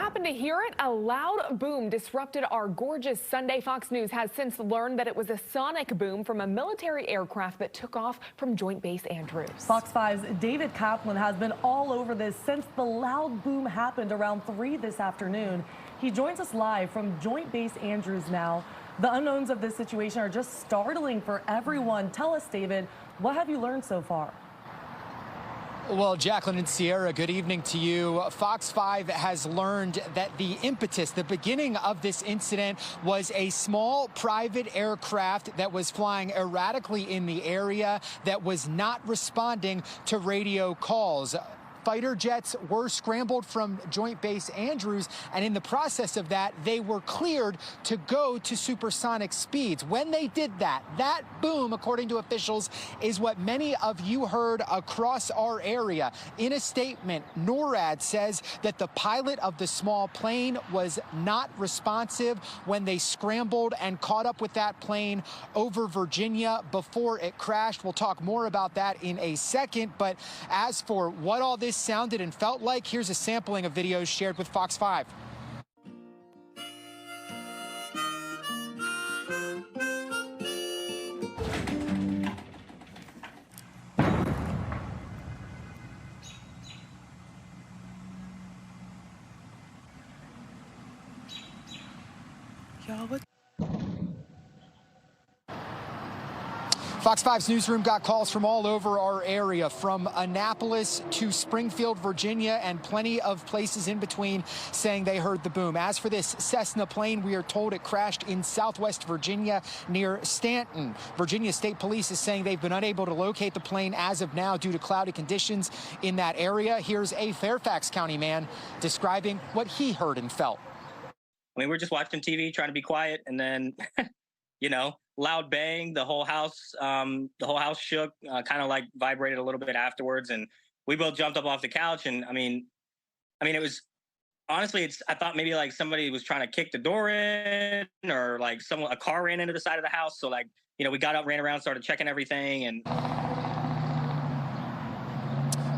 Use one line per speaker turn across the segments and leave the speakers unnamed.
happen to hear it? A loud boom disrupted our gorgeous Sunday. Fox News has since learned that it was a sonic boom from a military aircraft that took off from Joint Base Andrews.
Fox 5's David Kaplan has been all over this since the loud boom happened around 3 this afternoon. He joins us live from Joint Base Andrews now. The unknowns of this situation are just startling for everyone. Tell us, David, what have you learned so far?
Well, Jacqueline and Sierra, good evening to you. Fox 5 has learned that the impetus, the beginning of this incident, was a small private aircraft that was flying erratically in the area that was not responding to radio calls. Fighter jets were scrambled from Joint Base Andrews, and in the process of that, they were cleared to go to supersonic speeds. When they did that, that boom, according to officials, is what many of you heard across our area. In a statement, NORAD says that the pilot of the small plane was not responsive when they scrambled and caught up with that plane over Virginia before it crashed. We'll talk more about that in a second, but as for what all this sounded and felt like, here's a sampling of videos shared with Fox 5. Fox 5's newsroom got calls from all over our area, from Annapolis to Springfield, Virginia, and plenty of places in between saying they heard the boom. As for this Cessna plane, we are told it crashed in Southwest Virginia near Stanton. Virginia State Police is saying they've been unable to locate the plane as of now due to cloudy conditions in that area. Here's a Fairfax County man describing what he heard and felt.
I mean, we're just watching TV, trying to be quiet, and then, you know, loud bang. The whole house shook, kind of like vibrated a little bit afterwards, and we both jumped up off the couch. And I mean, it was honestly, I thought maybe like somebody was trying to kick the door in, or like a car ran into the side of the house. So like, you know, we got up, ran around, started checking everything, and.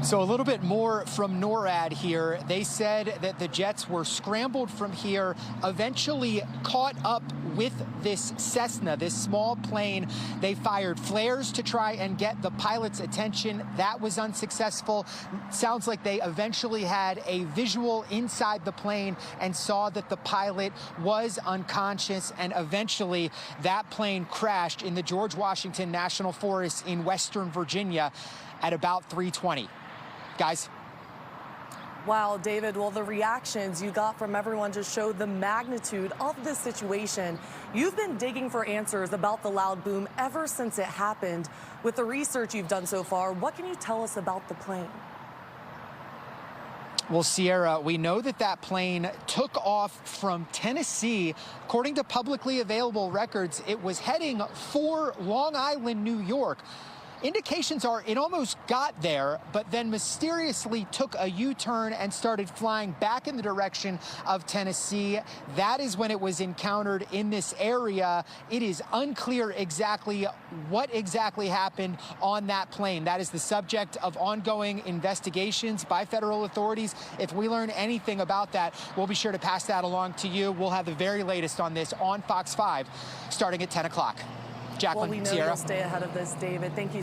So a little bit more from NORAD here. They said that the jets were scrambled from here, eventually caught up with this Cessna, this small plane. They fired flares to try and get the pilot's attention. That was unsuccessful. Sounds like they eventually had a visual inside the plane and saw that the pilot was unconscious, and eventually that plane crashed in the George Washington National Forest in Western Virginia at about 3:20. Guys.
Wow, David, well, the reactions you got from everyone just showed the magnitude of this situation. You've been digging for answers about the loud boom ever since it happened. With the research you've done so far, what can you tell us about the plane?
Well, Sierra, we know that that plane took off from Tennessee. According to publicly available records, it was heading for Long Island, New York. Indications are it almost got there, but then mysteriously took a U-turn and started flying back in the direction of Tennessee. That is when it was encountered in this area. It is unclear exactly what exactly happened on that plane. That is the subject of ongoing investigations by federal authorities. If we learn anything about that, we'll be sure to pass that along to you. We'll have the very latest on this on Fox 5 starting at 10 o'clock. Jacqueline,
well, we know
Sierra.
you'll stay ahead of this, David. Thank you.